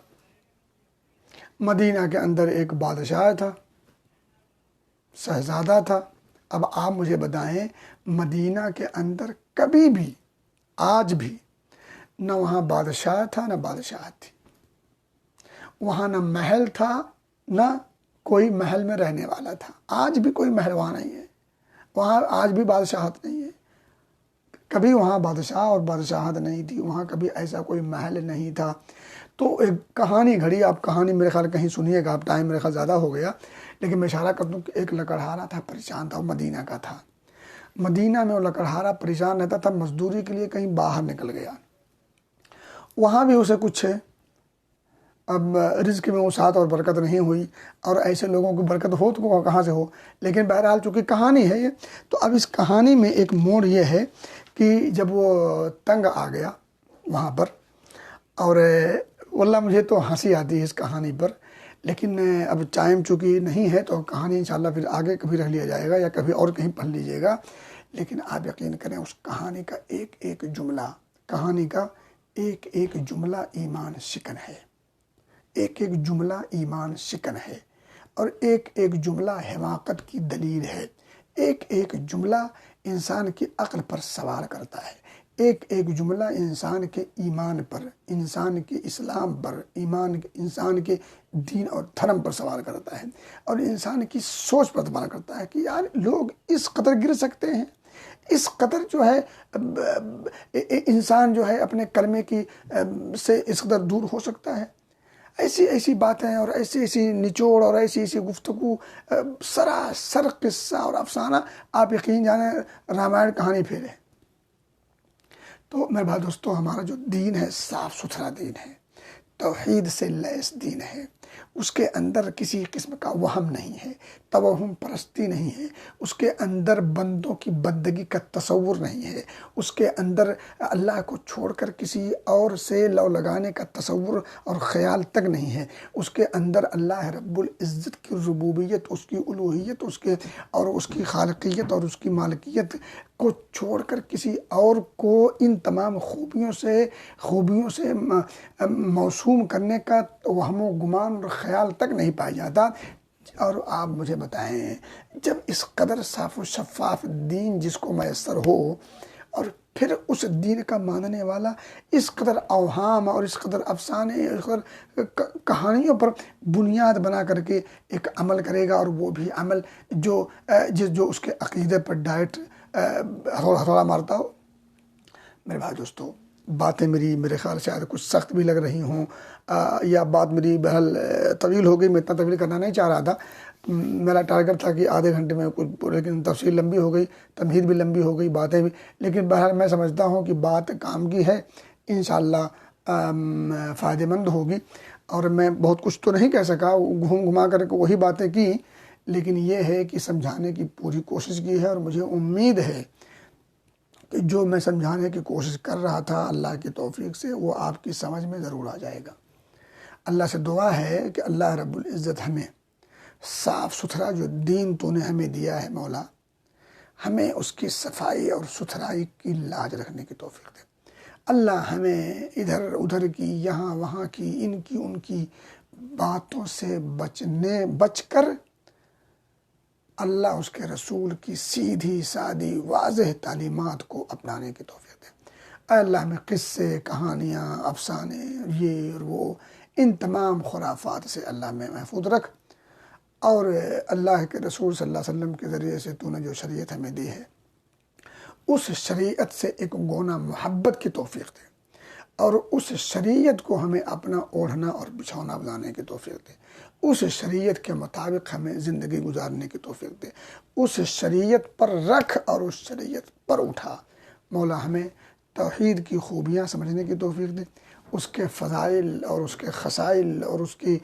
مدینہ کے اندر ایک بادشاہ تھا، شہزادہ تھا۔ اب آپ مجھے بتائیں مدینہ کے اندر کبھی بھی، آج بھی، نہ وہاں بادشاہ تھا نہ بادشاہت تھی، وہاں نہ محل تھا نہ کوئی محل میں رہنے والا تھا۔ آج بھی کوئی محل وہاں نہیں ہے، وہاں آج بھی بادشاہت نہیں ہے۔ کبھی وہاں بادشاہ اور بادشاہت نہیں تھی، وہاں کبھی ایسا کوئی محل نہیں تھا۔ تو ایک کہانی گھڑی، آپ کہانی میرے خیال کہیں سنیے گا، آپ ٹائم میرے خیال زیادہ ہو گیا، لیکن میں اشارہ کر دوں کہ ایک لکڑہارا تھا، پریشان تھا، وہ مدینہ کا تھا۔ مدینہ میں وہ لکڑہارا پریشان رہتا تھا، مزدوری کے لیے کہیں باہر نکل گیا، وہاں بھی اسے کچھ اب رزق میں وسعت اور برکت نہیں ہوئی، اور ایسے لوگوں کی برکت ہو تو کہاں سے ہو؟ لیکن بہرحال چونکہ کہانی ہے یہ، تو اب اس کہانی میں ایک موڑ یہ ہے کہ جب وہ تنگ آ گیا وہاں پر، اور واللہ مجھے تو ہنسی آتی ہے اس کہانی پر، لیکن اب ٹائم چونکہ نہیں ہے تو کہانی انشاءاللہ پھر آگے کبھی رکھ لیا جائے گا یا کبھی اور کہیں پڑھ لیجیے گا۔ لیکن آپ یقین کریں اس کہانی کا ایک ایک جملہ، کہانی کا ایک ایک جملہ ایمان شکن ہے، ایک ایک جملہ ایمان شکن ہے، اور ایک ایک جملہ حماقت کی دلیل ہے، ایک ایک جملہ انسان کی عقل پر سوال کرتا ہے، ایک ایک جملہ انسان کے ایمان پر، انسان کے اسلام پر، انسان کے دین اور دھرم پر سوال کرتا ہے، اور انسان کی سوچ پر سوال کرتا ہے کہ یار لوگ اس قدر گر سکتے ہیں، اس قدر جو ہے انسان جو ہے اپنے کلمے کی سے اس قدر دور ہو سکتا ہے۔ ایسی ایسی باتیں اور ایسی ایسی نچوڑ اور ایسی ایسی گفتگو، سراسر قصہ اور افسانہ، آپ یقین جانیں رامائن کہانی پھیرے۔ تو میرے بھائی دوستو، ہمارا جو دین ہے صاف ستھرا دین ہے، توحید سے لیس دین ہے، اس کے اندر کسی قسم کا وہم نہیں ہے، توہم پرستی نہیں ہے، اس کے اندر بندوں کی بندگی کا تصور نہیں ہے، اس کے اندر اللہ کو چھوڑ کر کسی اور سے لو لگانے کا تصور اور خیال تک نہیں ہے، اس کے اندر اللہ رب العزت کی ربوبیت، اس کی الوہیت، اس کی خالقیت اور اس کی مالکیت کو چھوڑ کر کسی اور کو ان تمام خوبیوں سے موسوم کرنے کا وہم و گمان اور خیال تک نہیں پایا جاتا۔ اور آپ مجھے بتائیں، جب اس قدر صاف و شفاف دین جس کو میسر ہو، اور پھر اس دین کا ماننے والا اس قدر اوہام اور اس قدر افسانے اور اس قدر کہانیوں پر بنیاد بنا کر کے ایک عمل کرے گا، اور وہ بھی عمل جو اس کے عقیدے پر ڈائٹ ہتھوڑا مارتا ہو۔ میرے بھائی دوستو، باتیں میرے خیال سے کچھ سخت بھی لگ رہی ہوں، یا بات میری بہرحال طویل ہو گئی، میں اتنا طویل کرنا نہیں چاہ رہا تھا، میرا ٹارگٹ تھا کہ آدھے گھنٹے میں کچھ، لیکن تفصیل لمبی ہو گئی، تمہید بھی لمبی ہو گئی، باتیں بھی، لیکن بہرحال میں سمجھتا ہوں کہ بات کام کی ہے، انشاءاللہ فائدہ مند ہوگی۔ اور میں بہت کچھ تو نہیں کہہ سکا، گھوم گھما کر کے وہی باتیں کی، لیکن یہ ہے کہ سمجھانے کی پوری کوشش کی ہے، اور مجھے امید ہے کہ جو میں سمجھانے کی کوشش کر رہا تھا اللہ کی توفیق سے وہ آپ کی سمجھ میں ضرور آ جائے گا۔ اللہ سے دعا ہے کہ اللہ رب العزت ہمیں صاف ستھرا جو دین تو نے ہمیں دیا ہے مولا، ہمیں اس کی صفائی اور ستھرائی کی لاج رکھنے کی توفیق دے۔ اللہ ہمیں ادھر ادھر کی، یہاں وہاں کی، ان کی ان کی باتوں سے بچ کر اللہ اس کے رسول کی سیدھی سادی واضح تعلیمات کو اپنانے کی توفیق دے۔ اے اللہ ہمیں قصے، کہانیاں، افسانے، یہ اور وہ، ان تمام خرافات سے اللہ میں محفوظ رکھ، اور اللہ کے رسول صلی اللہ علیہ وسلم کے ذریعے سے تو نے جو شریعت ہمیں دی ہے اس شریعت سے ایک گونا محبت کی توفیق دے، اور اس شریعت کو ہمیں اپنا اوڑھنا اور بچھونا بنانے کی توفیق دے، اس شریعت کے مطابق ہمیں زندگی گزارنے کی توفیق دے، اس شریعت پر رکھ اور اس شریعت پر اٹھا۔ مولا ہمیں توحید کی خوبیاں سمجھنے کی توفیق دے، اس کے فضائل اور اس کے خصائل اور اس کی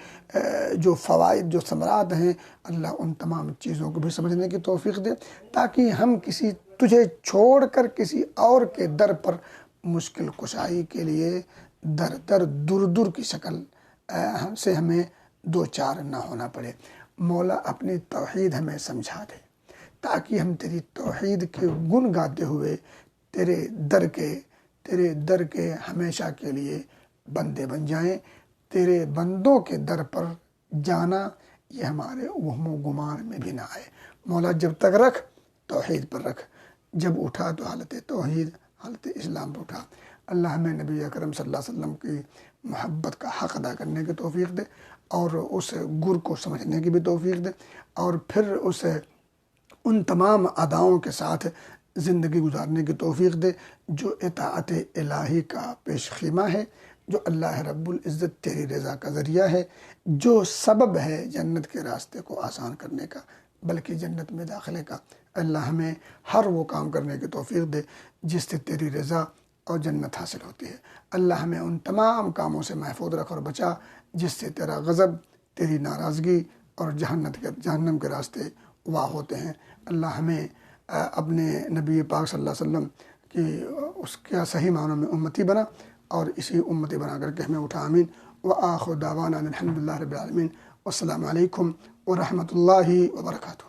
جو فوائد، جو ثمرات ہیں، اللہ ان تمام چیزوں کو بھی سمجھنے کی توفیق دے، تاکہ ہم تجھے چھوڑ کر کسی اور کے در پر مشکل کشائی کے لیے دور کی شکل سے ہمیں دو چار نہ ہونا پڑے۔ مولا اپنی توحید ہمیں سمجھا دے، تاکہ ہم تیری توحید کے گن گاتے ہوئے تیرے در کے ہمیشہ کے لیے بندے بن جائیں۔ تیرے بندوں کے در پر جانا یہ ہمارے وہم و گمان میں بھی نہ آئے۔ مولا جب تک رکھ، توحید پر رکھ، جب اٹھا تو حالت توحید، حالت اسلام پر اٹھا۔ اللہ ہمیں نبی اکرم صلی اللہ علیہ وسلم کی محبت کا حق ادا کرنے کی توفیق دے، اور اس گر کو سمجھنے کی بھی توفیق دے، اور پھر اسے ان تمام اداؤں کے ساتھ زندگی گزارنے کی توفیق دے جو اطاعت الہی کا پیش خیمہ ہے، جو اللہ رب العزت تیری رضا کا ذریعہ ہے، جو سبب ہے جنت کے راستے کو آسان کرنے کا، بلکہ جنت میں داخلے کا۔ اللہ ہمیں ہر وہ کام کرنے کی توفیق دے جس سے تیری رضا اور جنت حاصل ہوتی ہے۔ اللہ ہمیں ان تمام کاموں سے محفوظ رکھ اور بچا جس سے تیرا غضب، تیری ناراضگی اور جہنم کے راستے واہ ہوتے ہیں۔ اللہ ہمیں اپنے نبی پاک صلی اللہ علیہ وسلم کی اس کے صحیح معنوں میں امتی بنا، اور اسی امتی بنا کر کے ہمیں اٹھا، آمین۔ وآخر دعوانا الحمد للہ رب العالمین۔ والسلام علیکم ورحمۃ اللہ وبرکاتہ۔